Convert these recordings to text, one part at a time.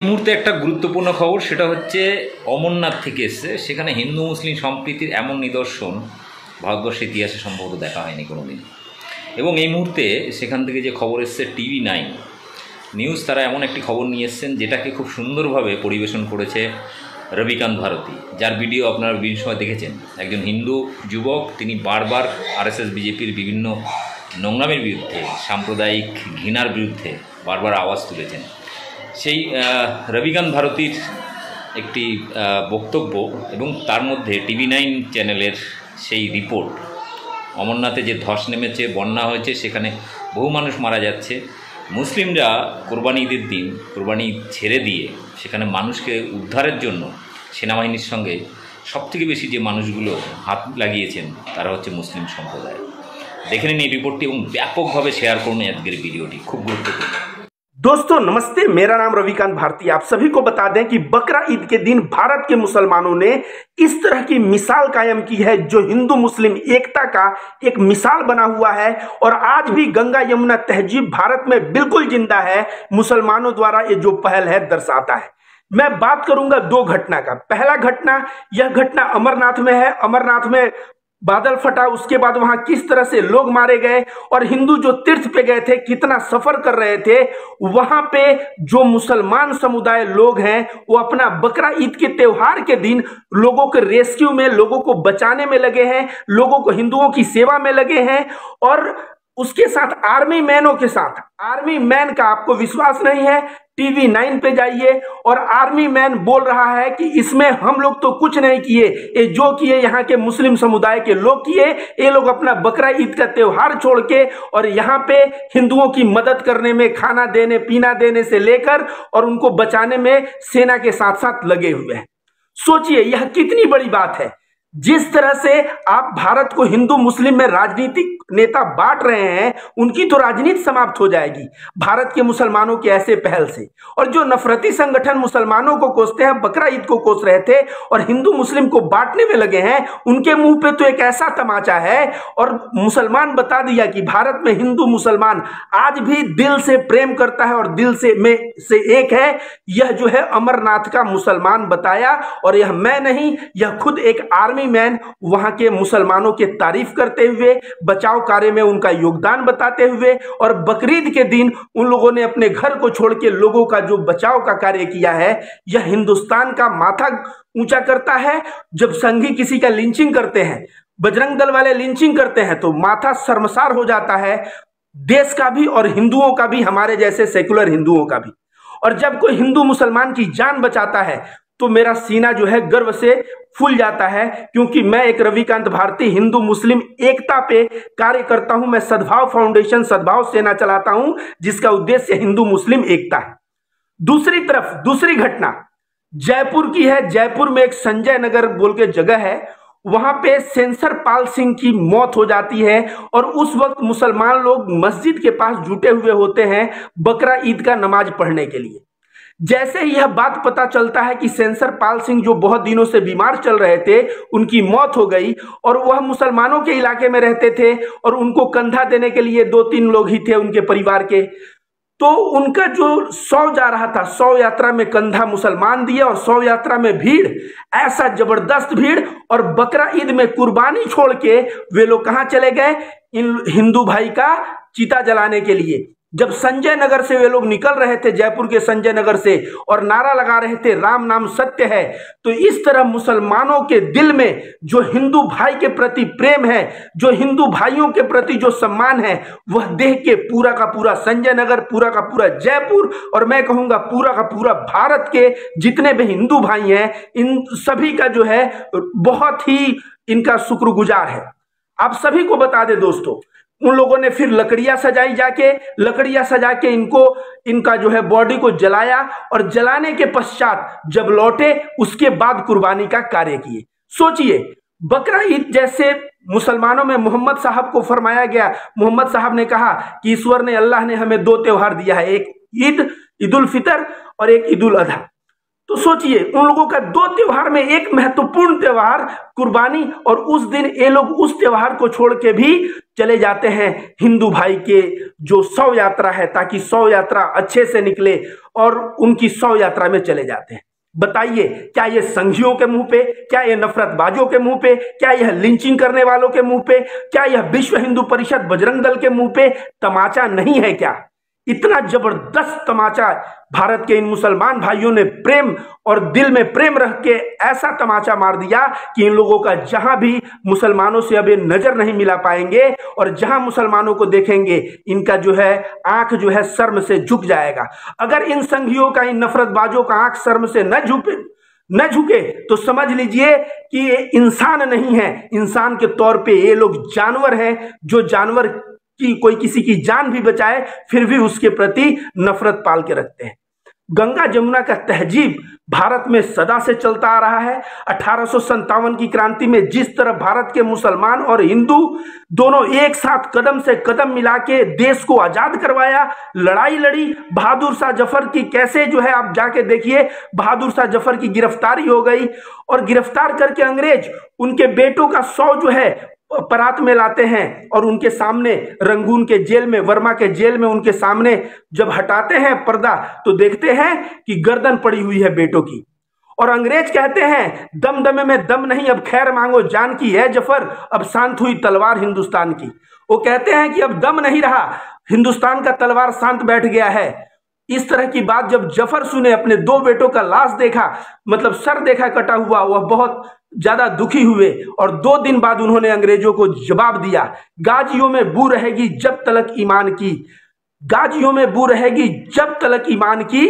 মুহূর্তে একটা গুরুত্বপূর্ণ খবর, সেটা হচ্ছে অমরনাথ থেকে এসছে। সেখানে হিন্দু মুসলিম সম্প্রীতির এমন নিদর্শন ভারতবর্ষের ইতিহাসে সম্ভবত দেখা হয়নি কোনোদিন। এবং এই মুহূর্তে সেখান থেকে যে খবর এসছে TV9 নিউজ, তারা এমন একটি খবর নিয়ে এসছেন যেটাকে খুব সুন্দরভাবে পরিবেশন করেছে রবিকান্ত ভারতী, যার ভিডিও আপনারা বিভিন্ন সময় দেখেছেন। একজন হিন্দু যুবক, তিনি বারবার RSS বিজেপির বিভিন্ন নোংরামের বিরুদ্ধে, সাম্প্রদায়িক ঘৃণার বিরুদ্ধে বারবার আওয়াজ তুলেছেন। সেই রবিকান্ত ভারতীর একটি বক্তব্য এবং তার মধ্যে TV9 চ্যানেলের সেই রিপোর্ট, অমরনাথে যে ধস নেমেছে, বন্যা হয়েছে, সেখানে বহু মানুষ মারা যাচ্ছে। মুসলিমরা কোরবানি ঈদের দিন কোরবানি ছেড়ে দিয়ে সেখানে মানুষকে উদ্ধারের জন্য সেনাবাহিনীর সঙ্গে সবথেকে বেশি যে মানুষগুলো হাত লাগিয়েছেন তারা হচ্ছে মুসলিম সম্প্রদায়। দেখে নিন এই রিপোর্টটি এবং ব্যাপকভাবে শেয়ার করুন আজকের ভিডিওটি, খুব गुरुत्वपूर्ण। दोस्तों नमस्ते, मेरा नाम रविकांत भारती। आप सभी को बता दें कि बकरा ईद के दिन भारत के मुसलमानों ने इस तरह की मिसाल कायम की है जो हिंदू मुस्लिम एकता का एक मिसाल बना हुआ है। और आज भी गंगा यमुना तहजीब भारत में बिल्कुल जिंदा है, मुसलमानों द्वारा ये जो पहल है दर्शाता है। मैं बात करूंगा दो घटना का। पहला घटना, यह घटना अमरनाथ में है। अमरनाथ में बादल फटा, उसके बाद वहां किस तरह से लोग मारे गए और हिंदू जो तीर्थ पे गए थे कितना सफर कर रहे थे। वहां पे जो मुसलमान समुदाय लोग हैं वो अपना बकरा ईद के त्योहार के दिन लोगों के रेस्क्यू में, लोगों को बचाने में लगे हैं, लोगों को हिंदुओं की सेवा में लगे हैं। और उसके साथ आर्मी मैनों के साथ, आर्मी मैन का आपको विश्वास नहीं है, TV9 पे जाइए और आर्मी मैन बोल रहा है कि इसमें हम लोग तो कुछ नहीं किए, ये जो किए यहाँ के मुस्लिम समुदाय के लोग किए। ये लोग अपना बकरा ईद का त्योहार छोड़ के और यहाँ पे हिंदुओं की मदद करने में, खाना देने पीना देने से लेकर और उनको बचाने में सेना के साथ साथ लगे हुए हैं। सोचिए यह कितनी बड़ी बात है। जिस तरह से आप भारत को हिंदू मुस्लिम में राजनीतिक नेता बांट रहे हैं, उनकी तो राजनीति समाप्त हो जाएगी भारत के मुसलमानों के ऐसे पहल से। और जो नफरती संगठन मुसलमानों को कोसते हैं, बकरा ईद को कोस रहे थे और हिंदू मुस्लिम को बांटने में लगे हैं, उनके मुंह पे तो एक ऐसा तमाचा है। और मुसलमान बता दिया कि भारत में हिंदू मुसलमान आज भी दिल से प्रेम करता है और दिल से में से एक है। यह जो है अमरनाथ का मुसलमान बताया, और यह मैं नहीं, यह खुद एक आर्मी मैन वहां के मुसलमानों के तारीफ करते हुए, बचाव कार्य में उनका योगदान बताते हुए, और बकरीद के दिन उन लोगों ने अपने घर को छोड़ के लोगों का जो बचाव का कार्य किया है, यह हिंदुस्तान का माथा ऊंचा करता है। जब संघी किसी का लिंचिंग करते हैं, बजरंग दल वाले लिंचिंग करते हैं, तो माथा शर्मसार हो जाता है देश का भी और हिंदुओं का भी, हमारे जैसे सेकुलर हिंदुओं का भी। और जब कोई हिंदू मुसलमान की जान बचाता है तो मेरा सीना जो है गर्व से फूल जाता है, क्योंकि मैं एक रविकांत भारती हिंदू मुस्लिम एकता पे कार्य करता हूं। मैं सद्भाव फाउंडेशन, सद्भाव सेना चलाता हूं, जिसका उद्देश्य हिंदू मुस्लिम एकता है। दूसरी तरफ दूसरी घटना जयपुर की है। जयपुर में एक संजय नगर बोल के जगह है, वहां पे सेंसर पाल सिंह की मौत हो जाती है। और उस वक्त मुसलमान लोग मस्जिद के पास जुटे हुए होते हैं बकरा ईद का नमाज पढ़ने के लिए। जैसे ही यह बात पता चलता है कि सेंसर पाल सिंह जो बहुत दिनों से बीमार चल रहे थे, उनकी मौत हो गई, और वह मुसलमानों के इलाके में रहते थे और उनको कंधा देने के लिए 2-3 लोग ही थे उनके परिवार के, तो उनका जो शव जा रहा था, शव यात्रा में कंधा मुसलमान दिए और शव यात्रा में भीड़, ऐसा जबरदस्त भीड़। और बकरा ईद में कुर्बानी छोड़ के वे लोग कहां चले गए? इन हिंदू भाई का चिता जलाने के लिए। जब संजय नगर से वे लोग निकल रहे थे, जयपुर के संजय नगर से, और नारा लगा रहे थे राम नाम सत्य है, तो इस तरह मुसलमानों के दिल में जो हिंदू भाई के प्रति प्रेम है, जो हिंदू भाइयों के प्रति जो सम्मान है, वह देख के पूरा का पूरा संजय नगर, पूरा का पूरा जयपुर, और मैं कहूंगा पूरा का पूरा भारत के जितने भी हिंदू भाई हैं, इन सभी का जो है बहुत ही इनका शुक्रगुजार है। आप सभी को बता दें दोस्तों, उन लोगों ने फिर लकड़ियां सजाई, जाके लकड़ियां सजा के इनका जो है बॉडी को जलाया, और जलाने के पश्चात जब लौटे उसके बाद कुर्बानी का कार्य किए। सोचिए बकरा ईद जैसे मुसलमानों में मोहम्मद साहब को फरमाया गया, मोहम्मद साहब ने कहा कि ईश्वर ने, अल्लाह ने हमें 2 त्योहार दिया है, एक ईद, ईद उल फितर, और एक ईद उल अधा। तो सोचिए, उन लोगों का दो त्योहार में एक महत्वपूर्ण त्योहार कुर्बानी, और उस दिन ये लोग उस त्योहार को छोड़ के भी चले जाते हैं हिंदू भाई के जो शव यात्रा है, ताकि शव यात्रा अच्छे से निकले, और उनकी शव यात्रा में चले जाते हैं। बताइए, क्या ये संघियों के मुंह पे, क्या ये नफरतबाजों के मुंह पे, क्या यह लिंचिंग करने वालों के मुंह पे, क्या यह विश्व हिंदू परिषद बजरंग दल के मुंह पे तमाचा नहीं है क्या? इतना जबरदस्त तमाचा भारत के इन मुसलमान भाइयों ने प्रेम और दिल में प्रेम रख के ऐसा तमाचा मार दिया कि इन लोगों का जहां भी मुसलमानों से अब ये नजर नहीं मिला पाएंगे, और जहां मुसलमानों को देखेंगे इनका जो है आंख जो है शर्म से झुक जाएगा। अगर इन संघियों का, इन नफरतबाजों का आंख शर्म से न झुके तो समझ लीजिए कि ये इंसान नहीं है। इंसान के तौर पे ये लोग जानवर हैं, जो जानवर कि कोई किसी की जान भी बचाए फिर भी उसके प्रति नफरत पाल के रखते हैं। गंगा जमुना का तहजीब भारत में सदा से चलता आ रहा है। 1857 की क्रांति में जिस तरह भारत के मुसलमान और हिंदू दोनों एक साथ कदम से कदम मिला के देश को आजाद करवाया, लड़ाई लड़ी, बहादुर शाह जफर की कैसे जो है आप जाके देखिए, बहादुर शाह जफर की गिरफ्तारी हो गई, और गिरफ्तार करके अंग्रेज उनके बेटों का शव जो है परात में लाते हैं, और उनके सामने रंगून के जेल में, वर्मा के जेल में उनके सामने जब हटाते हैं पर्दा तो देखते हैं कि गर्दन पड़ी हुई है बेटों की। और अंग्रेज कहते हैं दम दमे में दम नहीं, अब खैर मांगो जान की है जफर, अब शांत हुई तलवार हिंदुस्तान की। वो कहते हैं कि अब दम नहीं रहा, हिंदुस्तान का तलवार शांत बैठ गया है। इस तरह की बात जब जफर सुने, अपने दो बेटों का लाश देखा, मतलब सर देखा कटा हुआ, वह बहुत ज्यादा दुखी हुए, और 2 दिन बाद उन्होंने अंग्रेजों को जवाब दिया, गाजियों में बू रहेगी जब तलक ईमान की, गाजियों में बू रहेगी जब तलक ईमान की,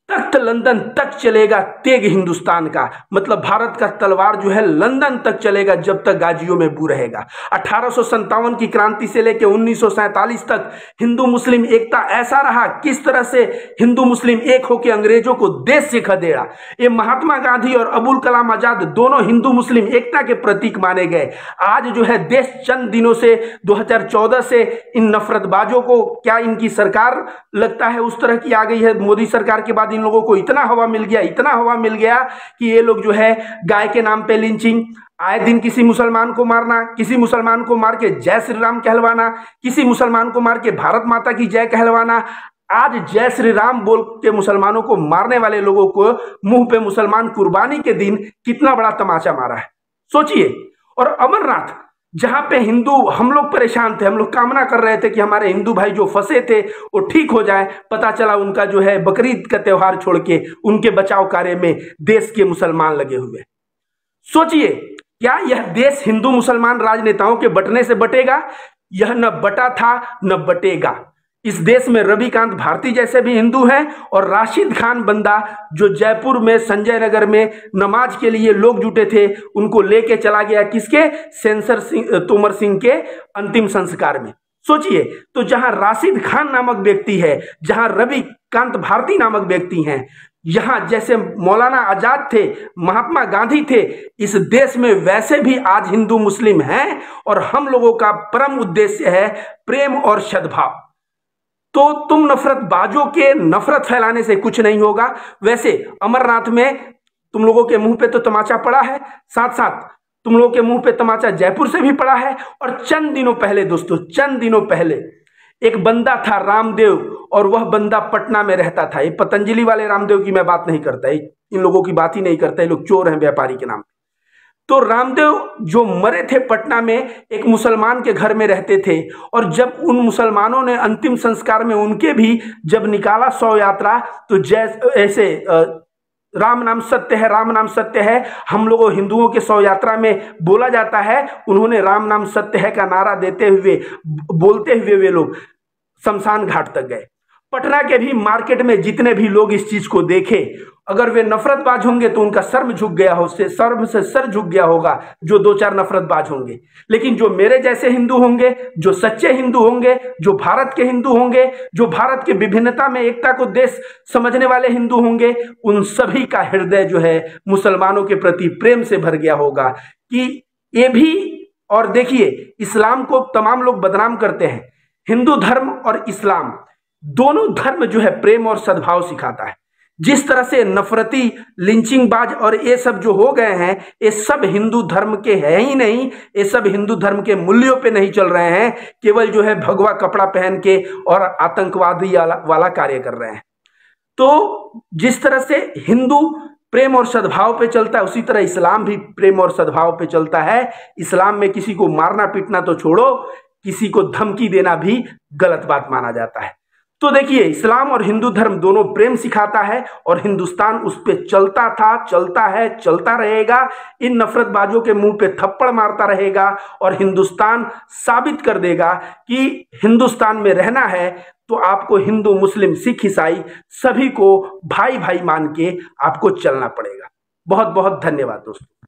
तख्त लंदन तक चलेगा तेग हिंदुस्तान का। मतलब भारत का तलवार जो है लंदन तक चलेगा जब तक गाजियों में बू रहेगा। 1857 की क्रांति से लेकर 1947 तक हिंदू मुस्लिम एकता ऐसा रहा, किस तरह से हिंदू मुस्लिम एक होकर अंग्रेजों को देश से खदेड़ा। ये महात्मा गांधी और अबुल कलाम आजाद दोनों हिंदू मुस्लिम एकता के प्रतीक माने गए। आज जो है देश चंद दिनों से 2014 से इन नफरतबाजों को, क्या इनकी सरकार लगता है उस तरह की आ गई है, मोदी सरकार के बाद इन लोगों को इतना हवा मिल गया, इतना हवा मिल गया कि ये लोग जो है गाय के नाम पे लिंचिंग, आए दिन किसी मुसलमान को मारना, किसी मुसलमान को मार के जय श्री राम कहलवाना, किसी मुसलमान को मार के भारत माता की जय कहलवाना। आज जय श्री राम बोल के मुसलमानों को मारने वाले लोगों को मुंह पे मुसलमान कुर्बानी के दिन कितना बड़ा तमाचा मारा है, सोचिए। और अमरनाथ, जहां पे हिंदू, हम लोग परेशान थे, हम लोग कामना कर रहे थे कि हमारे हिंदू भाई जो फंसे थे वो ठीक हो जाए, पता चला उनका जो है बकरीद का त्योहार छोड़ के उनके बचाव कार्य में देश के मुसलमान लगे हुए। सोचिए, क्या यह देश हिंदू मुसलमान राजनेताओं के बंटने से बटेगा? यह न बटा था न बटेगा। इस देश में रविकांत भारती जैसे भी हिंदू हैं, और राशिद खान बंदा जो जयपुर में संजय नगर में नमाज के लिए लोग जुटे थे, उनको लेके चला गया किसके, सेंसर सिंह, तोमर सिंह के अंतिम संस्कार में। सोचिए, तो जहां राशिद खान नामक व्यक्ति है, जहां रविकांत भारती नामक व्यक्ति हैं, यहां जैसे मौलाना आजाद थे, महात्मा गांधी थे, इस देश में वैसे भी आज हिंदू मुस्लिम हैं, और हम लोगों का परम उद्देश्य है प्रेम और सद्भाव। तो तुम नफरतबाजों के नफरत फैलाने से कुछ नहीं होगा। वैसे अमरनाथ में तुम लोगों के मुंह पे तो तमाचा पड़ा है, साथ साथ तुम लोगों के मुंह पे तमाचा जयपुर से भी पड़ा है। और चंद दिनों पहले दोस्तों, चंद दिनों पहले एक बंदा था रामदेव, और वह बंदा पटना में रहता था। ये पतंजलि वाले रामदेव की मैं बात नहीं करता, इन लोगों की बात ही नहीं करता, ये लोग चोर हैं व्यापारी के नाम। तो रामदेव जो मरे थे पटना में, एक मुसलमान के घर में रहते थे, और जब उन मुसलमानों ने अंतिम संस्कार में उनके भी जब निकाला शव यात्रा, तो ऐसे राम नाम सत्य है, राम नाम सत्य है, हम लोगों हिंदुओं के शव यात्रा में बोला जाता है। उन्होंने राम नाम सत्य है का नारा देते हुए, बोलते हुए वे लोग शमशान घाट तक गए। पटना के भी मार्केट में जितने भी लोग इस चीज को देखे, अगर वे नफरतबाज होंगे तो उनका शर्म झुक गया हो, शर्म से सर झुक गया होगा जो 2-4 नफरतबाज होंगे। लेकिन जो मेरे जैसे हिंदू होंगे, जो सच्चे हिंदू होंगे, जो भारत के हिंदू होंगे, जो भारत के विभिन्नता में एकता को देश समझने वाले हिंदू होंगे, उन सभी का हृदय जो है मुसलमानों के प्रति प्रेम से भर गया होगा कि ये भी। और देखिए, इस्लाम को तमाम लोग बदनाम करते हैं, हिंदू धर्म और इस्लाम दोनों धर्म जो है प्रेम और सद्भाव सिखाता है। जिस तरह से नफरती लिंचिंगबाज और ये सब जो हो गए हैं, ये सब हिंदू धर्म के है ही नहीं, ये सब हिंदू धर्म के मूल्यों पे नहीं चल रहे हैं, केवल जो है भगवा कपड़ा पहन के और आतंकवादी वाला कार्य कर रहे हैं। तो जिस तरह से हिंदू प्रेम और सद्भाव पे चलता है, उसी तरह इस्लाम भी प्रेम और सद्भाव पे चलता है। इस्लाम में किसी को मारना पीटना तो छोड़ो, किसी को धमकी देना भी गलत बात माना जाता है। तो देखिए, इस्लाम और हिंदू धर्म दोनों प्रेम सिखाता है और हिंदुस्तान उस पे चलता था, चलता है, चलता रहेगा। इन नफरतबाजों के मुंह पे थप्पड़ मारता रहेगा और हिंदुस्तान साबित कर देगा कि हिंदुस्तान में रहना है तो आपको हिंदू, मुस्लिम, सिख, ईसाई सभी को भाई भाई मान के आपको चलना पड़ेगा। बहुत बहुत धन्यवाद दोस्तों।